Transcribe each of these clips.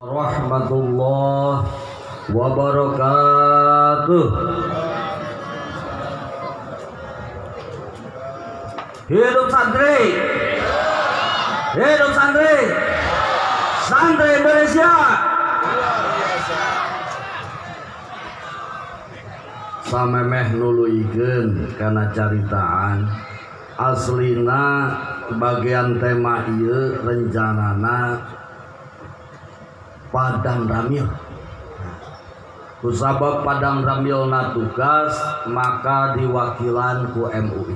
Rahmatullah wabarakatuh. Hidup santri, hidup santri, santri Indonesia. Samemeh nuluikeun kana caritaan aslina bagian tema ieu rencanana Padang Ramil. Kusabab Padang Ramil na tugas maka diwakilan ku MUI.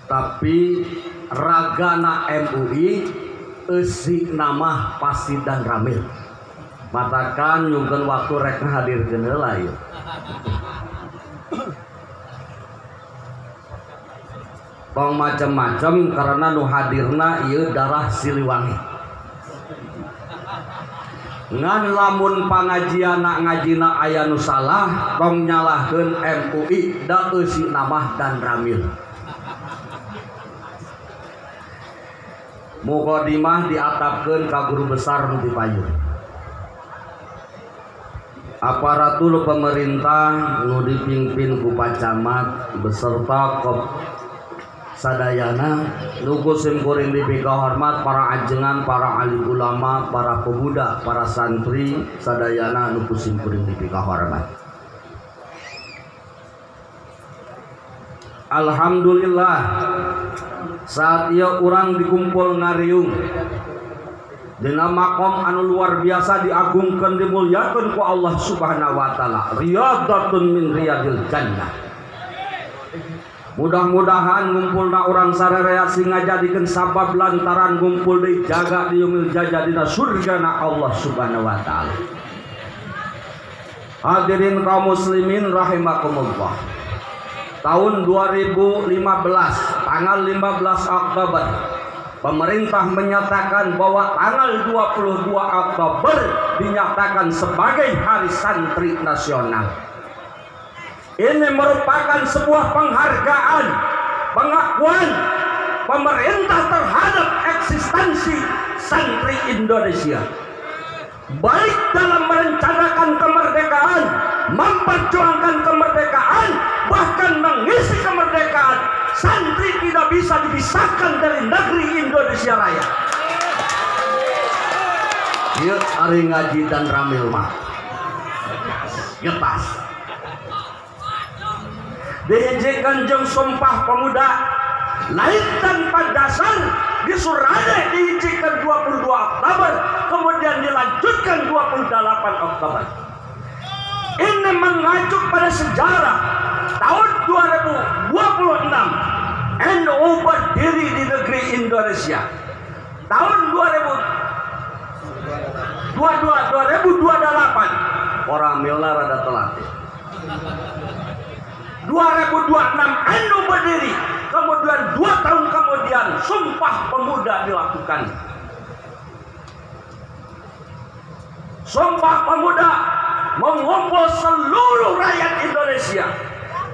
Tapi ragana MUI eusi nama pasti dan Ramil. Matakan nyungkeun waktu rek hadirkeun heula ieu. Tong macem-macem karena nu hadirna ieu darah Siliwangi. Ngan lamun pangajiana ngajina aya nu salah tong nyalahkeun MUI da eusi nama dan Ramil. Muqaddimah diatapkeun ka guru besar nu dipayun. Aparatur pemerintah nu dipimpin ku Pacamat beserta sadayana nuku simkuring dipika hormat para ajengan, para alim ulama, para pemuda, para santri sadayana nuku simkuring dipika hormat. Alhamdulillah saat ieu urang dikumpul ngariung dina makom anu luar biasa diagungkeun dimulyakeun ku Allah Subhanahu wa taala, riyadatun min riyadil jannah. Mudah-mudahan ngumpulna orang sarerea sing ngajadikeun sabab lantaran ngumpul deui jaga di yaumil jajadina surgana Allah Subhanahu wa taala. Hadirin kaum muslimin rahimakumullah. Tahun 2015 tanggal 15 Oktober pemerintah menyatakan bahwa tanggal 22 Oktober dinyatakan sebagai Hari Santri Nasional. Ini merupakan sebuah penghargaan, pengakuan pemerintah terhadap eksistensi santri Indonesia. Baik dalam merencanakan kemerdekaan, memperjuangkan kemerdekaan, bahkan mengisi kemerdekaan, santri tidak bisa dipisahkan dari negeri Indonesia Raya. Ieu ari ngaji dan Ramil mah getas. Dihijikan jeung Sumpah Pemuda lain tanpa dasar di Surade dihijikan 22 Oktober kemudian dilanjutkan 28 Oktober. Ini mengacu pada sejarah tahun 2026 NU berdiri di negeri Indonesia. Tahun 2028 orang milna rada telat. 2026 NU berdiri, kemudian 2 tahun kemudian Sumpah Pemuda dilakukan. Sumpah Pemuda mengumpul seluruh rakyat Indonesia.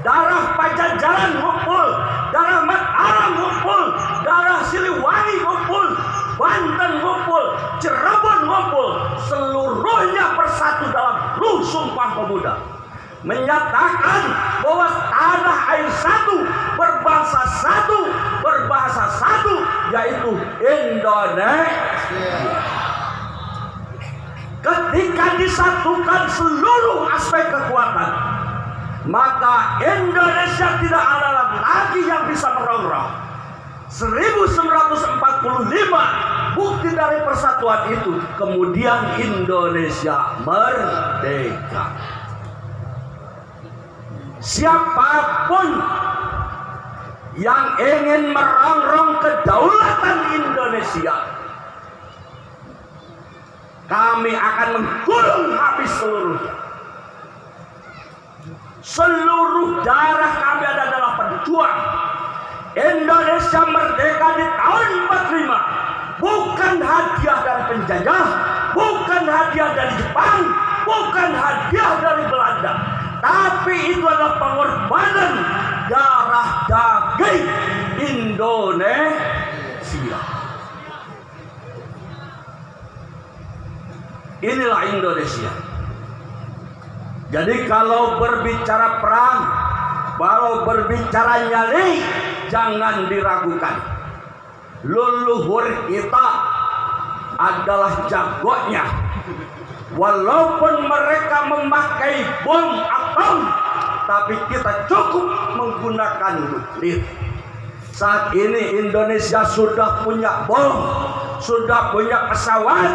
Darah Pajajaran ngumpul, darah Mataram ngumpul, darah Siliwangi ngumpul, Banten ngumpul, Cirebon ngumpul, seluruhnya bersatu dalam ruh Sumpah Pemuda. Menyatakan bahwa tanah air satu, berbangsa satu, berbahasa satu, yaitu Indonesia. Ketika disatukan seluruh aspek kekuatan, maka Indonesia tidak ada lagi yang bisa merongrong. 1945 bukti dari persatuan itu, kemudian Indonesia merdeka. Siapapun yang ingin merongrong kedaulatan Indonesia, kami akan menggulung habis seluruhnya. Seluruh darah kami adalah pejuang. Indonesia merdeka di tahun 45 bukan hadiah dari penjajah, bukan hadiah dari Jepang, bukan hadiah dari Belanda, tapi itu adalah pengorbanan darah daging Indonesia. Inilah Indonesia. Jadi kalau berbicara perang, kalau berbicara nyali, jangan diragukan. Leluhur kita adalah jagonya. Walaupun mereka memakai bom atom, tapi kita cukup menggunakan nuklir. Saat ini Indonesia sudah punya bom, sudah punya pesawat,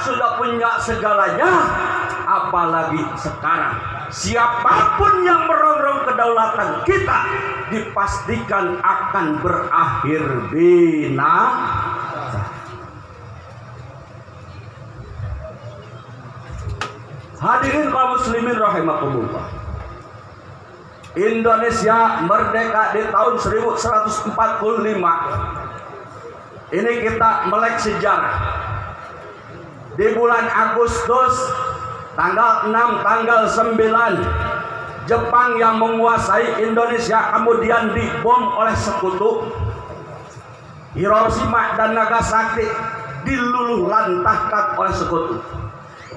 sudah punya segalanya. Apalagi sekarang, siapapun yang merongrong kedaulatan kita dipastikan akan berakhir binasa. Hadirin kaum muslimin rahimakumullah. Indonesia merdeka di tahun 1145. Ini kita melek sejarah. Di bulan Agustus tanggal 6, tanggal 9, Jepang yang menguasai Indonesia kemudian dibom oleh sekutu. Hiroshima dan Nagasaki diluluh lantahkan oleh sekutu.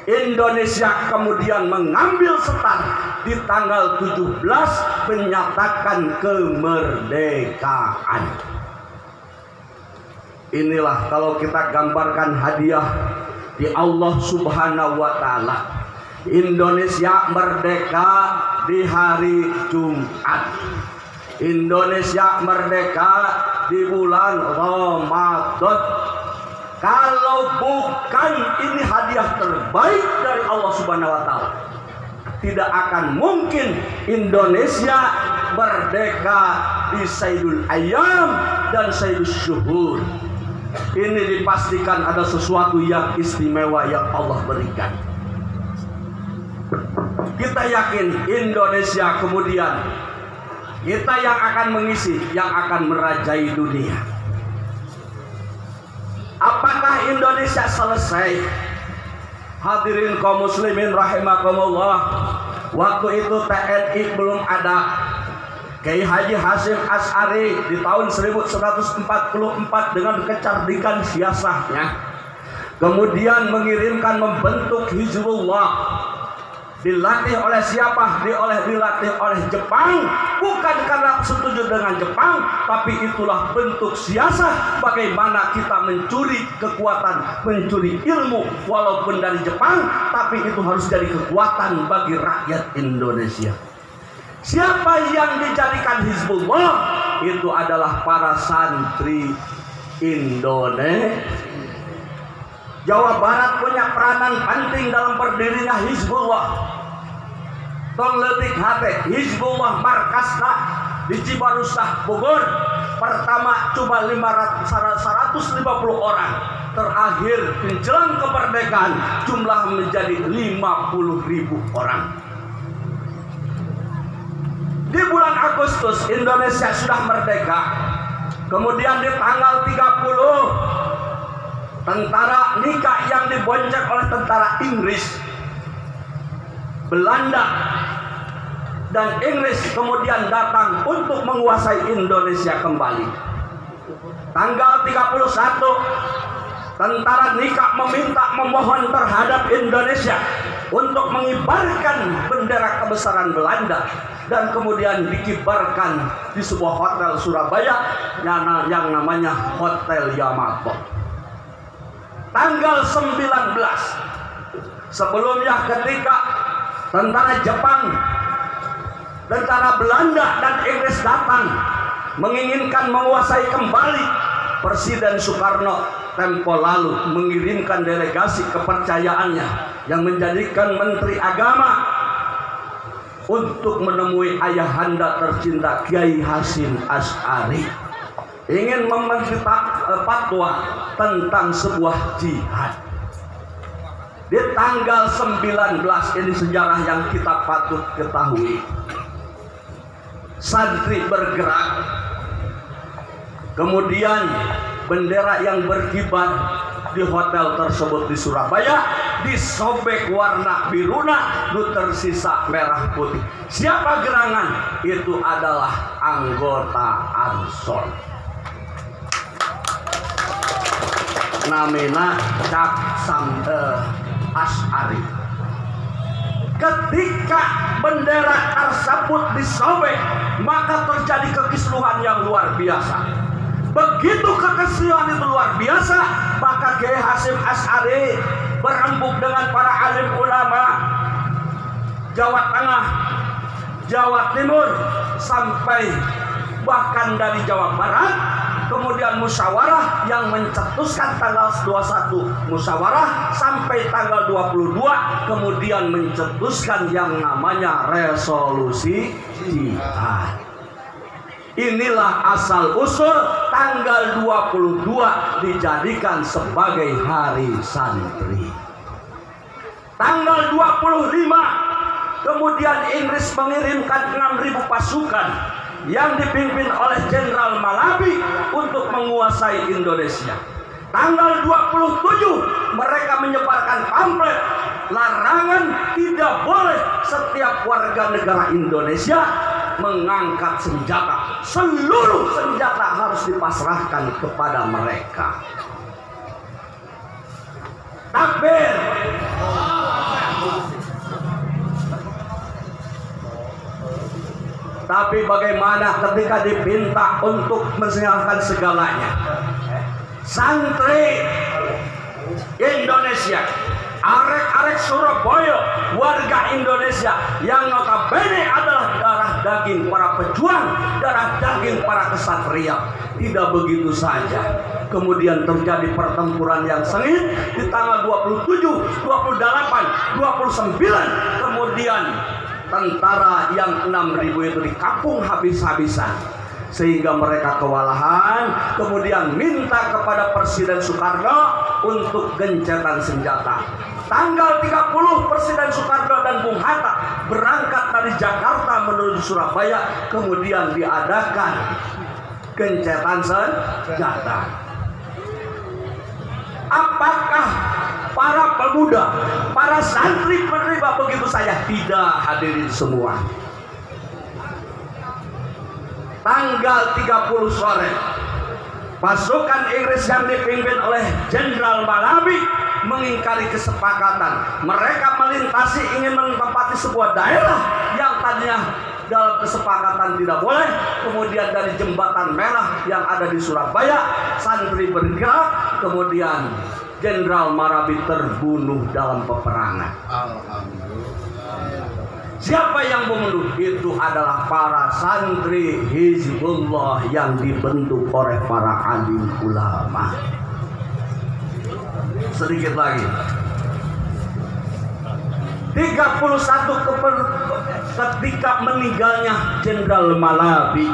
Indonesia kemudian mengambil start di tanggal 17 menyatakan kemerdekaan. Inilah kalau kita gambarkan hadiah di Allah Subhanahu wa Ta'ala. Indonesia merdeka di hari Jumat. Indonesia merdeka di bulan Ramadan. Kalau bukan ini hadiah terbaik dari Allah Subhanahu wa Ta'ala, tidak akan mungkin Indonesia merdeka di Sayyidul Ayyam dan Sayyidul Syuhur. Ini dipastikan ada sesuatu yang istimewa yang Allah berikan. Kita yakin Indonesia kemudian kita yang akan mengisi, yang akan merajai dunia. Apakah Indonesia selesai? Hadirin kaum muslimin rahimakumullah. Waktu itu TNI belum ada. Kiai Haji Hasyim Asy'ari di tahun 1144 dengan kecerdikan siasatnya kemudian mengirimkan membentuk Hizbullah. Dilatih oleh siapa? Dilatih oleh Jepang. Bukan karena setuju dengan Jepang, tapi itulah bentuk siasat bagaimana kita mencuri kekuatan, mencuri ilmu walaupun dari Jepang, tapi itu harus jadi kekuatan bagi rakyat Indonesia. Siapa yang dijadikan Hizbullah? Itu adalah para santri Indonesia. Jawa Barat punya peranan penting dalam berdirinya Hizbullah. Tong letik hati Hizbullah markasna di Cibarusah Bogor. Pertama cuma 150 orang. Terakhir menjelang kemerdekaan jumlah menjadi 50.000 orang. Di bulan Agustus Indonesia sudah merdeka. Kemudian di tanggal 30 tentara Nika yang dibonceng oleh tentara Inggris, Belanda dan Inggris kemudian datang untuk menguasai Indonesia kembali. Tanggal 31 tentara Nika memohon terhadap Indonesia untuk mengibarkan bendera kebesaran Belanda dan kemudian dikibarkan di sebuah hotel Surabaya yang namanya Hotel Yamato. Tanggal 19 sebelumnya ketika tentara Jepang, tentara Belanda dan Inggris datang menginginkan menguasai kembali, Presiden Soekarno tempo lalu mengirimkan delegasi kepercayaannya yang menjadikan Menteri Agama untuk menemui ayahanda tercinta Kiai Hasyim Asy'ari, ingin memberi fatwa tentang sebuah jihad. Di tanggal 19 ini sejarah yang kita patut ketahui. Santri bergerak, kemudian bendera yang berkibar di hotel tersebut di Surabaya disobek warna biruna, nu tersisa merah putih. Siapa gerangan? Itu adalah anggota Ansor. Namina Cak Asy'ari. Asy'ari. Ketika bendera tersebut disobek, maka terjadi kekisruhan yang luar biasa. Begitu kekisruhan itu luar biasa, maka Kiai Hasyim Asy'ari berembuk dengan para alim ulama Jawa Tengah, Jawa Timur, sampai bahkan dari Jawa Barat. Kemudian musyawarah yang mencetuskan tanggal 21 musyawarah sampai tanggal 22, kemudian mencetuskan yang namanya resolusi jihad. Inilah asal usul tanggal 22 dijadikan sebagai hari santri. Tanggal 25 kemudian Inggris mengirimkan 6.000 pasukan yang dipimpin oleh Jenderal Malabi untuk menguasai Indonesia. Tanggal 27 mereka menyebarkan pamflet larangan tidak boleh setiap warga negara Indonesia mengangkat senjata. Seluruh senjata harus dipasrahkan kepada mereka. Takbir. Tapi bagaimana ketika diminta untuk menyerahkan segalanya? Santri Indonesia, arek-arek Surabaya, warga Indonesia yang notabene adalah darah daging para pejuang, darah daging para kesatria. Tidak begitu saja. Kemudian terjadi pertempuran yang sengit di tanggal 27, 28, 29. Kemudian tentara yang 6.000 itu dikapung habis-habisan sehingga mereka kewalahan. Kemudian minta kepada Presiden Soekarno untuk gencetan senjata. Tanggal 30 Presiden Soekarno dan Bung Hatta berangkat dari Jakarta menuju Surabaya, kemudian diadakan gencetan senjata. Apakah para pemuda, para santri menerima begitu saja? Tidak, hadirin semua. Tanggal 30 sore, pasukan Inggris yang dipimpin oleh Jenderal Malabi mengingkari kesepakatan. Mereka melintasi, ingin menempati sebuah daerah yang tadinya dalam kesepakatan tidak boleh. Kemudian dari Jembatan Merah yang ada di Surabaya, santri bergerak, kemudian Jenderal Malabi terbunuh dalam peperangan. Siapa yang membunuh? Itu adalah para santri Hizbullah yang dibentuk oleh para alim ulama. Sedikit lagi. 31 ketika meninggalnya Jenderal Malabi,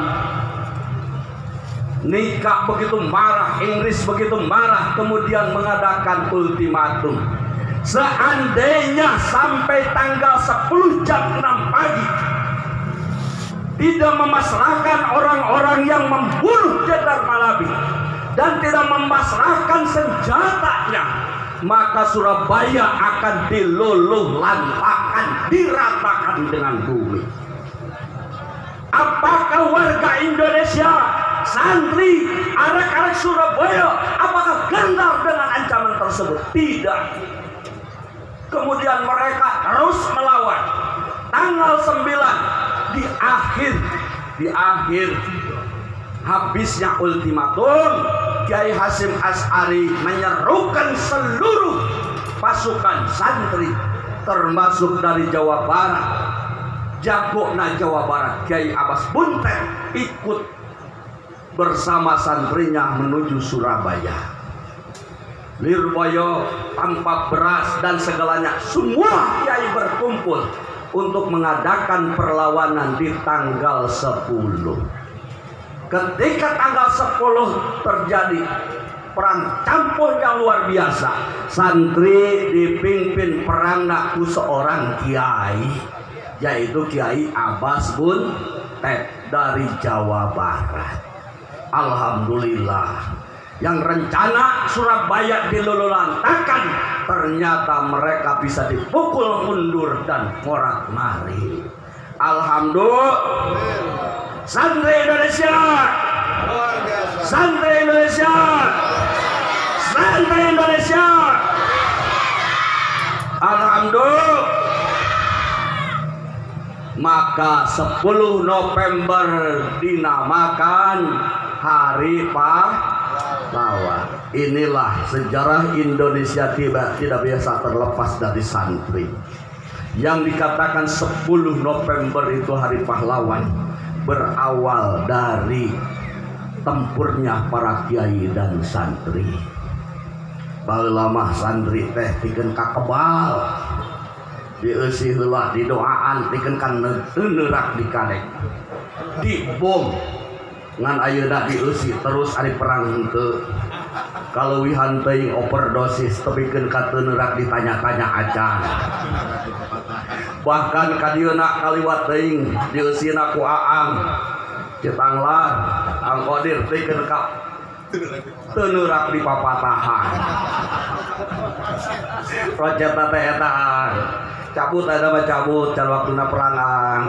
Nika begitu marah, Inggris begitu marah, kemudian mengadakan ultimatum. Seandainya sampai tanggal 10 jam 6 pagi tidak memasrahkan orang-orang yang membunuh Jenderal Malabi dan tidak memasrahkan senjatanya, maka Surabaya akan diluluh lantakan, diratakan dengan bumi. Apakah warga Indonesia, santri, arek-arek Surabaya, apakah gentar dengan ancaman tersebut? Tidak. Kemudian mereka terus melawan. Tanggal 9 di akhir habisnya ultimatum, Kiai Hasyim Asy'ari menyerukan seluruh pasukan santri termasuk dari Jawa Barat, jagona Jawa Barat Kiai Abbas Buntet ikut bersama santrinya menuju Surabaya. Lirboyo, tanpa beras dan segalanya, semua kiai berkumpul untuk mengadakan perlawanan di tanggal 10. Ketika tanggal 10 terjadi perang campur yang luar biasa. Santri dipimpin perangnaku seorang kiai, yaitu Kiai Abbas Buntet dari Jawa Barat. Alhamdulillah, yang rencana Surabaya dilululantakan, ternyata mereka bisa dipukul mundur dan morat-marit. Alhamdulillah. Santri Indonesia, santri Indonesia, santri Indonesia. Alhamdulillah. Maka 10 November dinamakan Hari Pahlawan. Inilah sejarah Indonesia tidak biasa terlepas dari santri. Yang dikatakan 10 November itu Hari Pahlawan berawal dari tempurnya para kiai dan santri. Baheula mah santri teh pikeun kakebal. Dieusi heula didoaan pikeun kan neurak dikadek. Dibom ngan ayeuna dieusi terus ari perang henteu. Kaleuwihan teuing overdosis tepikeun ka teu neurak ditanya-tanya acan. Bahkan kadieuna kaliwat teuing dieusina ku Aang Cetanglar Ang Qadir pikeun ka teu neurak dipapatahan. Project teh eta cabut ada mah cabut can waktuna perangan.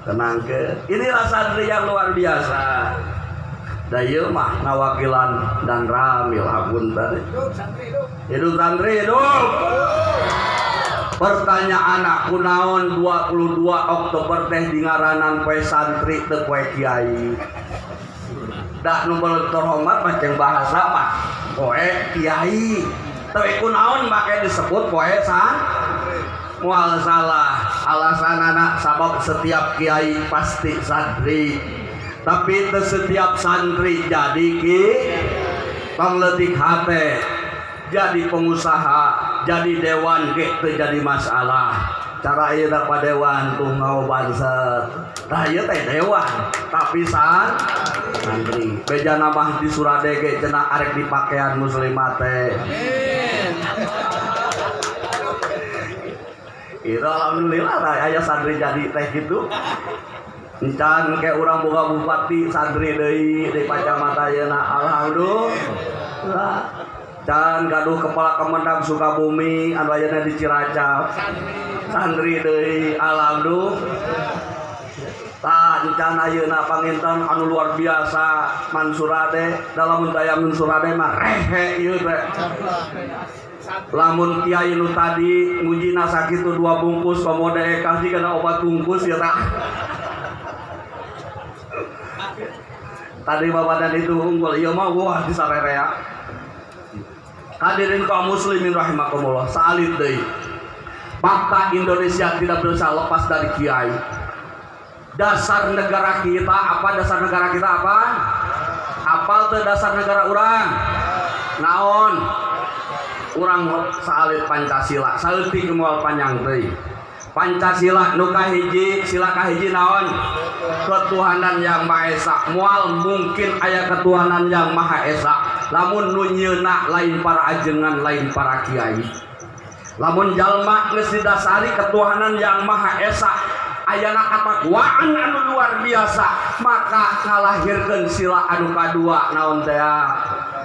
Tenang ke. Inilah santri yang luar biasa. Da ieu mah ngawakilan dan ramil hapunten. Hidup santri hidup. Pertanyaan aku naon 22 Oktober teh dingaranan poe santri teu poe kiai. Da nu terhormat macam bahasa mah poe kiai. Tapi kunaon make disebut poe santri. Mual salah alasan anak sabab setiap kiai pasti santri, tapi teu setiap santri jadi ki pangletik hate, jadi pengusaha, jadi dewan ge teu jadi masalah. Cara ieu da padewan tuh ngaobanset. Tah ieu teh dewan, tapi santri. Beja nambah di Surade ge cenah arek dipakean muslimat teh. Itu alhamdulillah aya santri jadi teh gitu. Encan ke urang boga bupati santri deui di Pacamata ayeuna alhamdulillah. Can gaduh kepala Kemendag Sukabumi anu ayeuna di Cilacap santri deui alhamdulillah. Tah encan ayeuna panginten anu luar biasa Mansurade dalam daya Mansurade mah rehe ieu teh. Lamun kiai nu tadi ngujina sakitu 2 bungkus pamode ekah jigana obat bungkus ya tak. Tadi babadan itu unggul ieu mah wah di sarerea. Hadirin kaum muslimin rahimakumullah, salib deui. Fakta Indonesia tidak bisa lepas dari kiai. Dasar negara kita apa? Dasar negara kita apa? Apal teu dasar negara urang? Naon? Urang salib Pancasila, saleutik moal panjang teuing. Pancasila nu kahiji, sila kahiji naon? Ketuhanan yang Maha Esa. Moal mungkin aya ketuhanan yang Maha Esa. Lamun nu nyieuna lain para ajengan, lain para kiai. Lamun jalma geus didasari ketuhanan yang Maha Esa, ayana katakwaan anu luar biasa, maka ngalahirkeun sila anu kadua naon teh?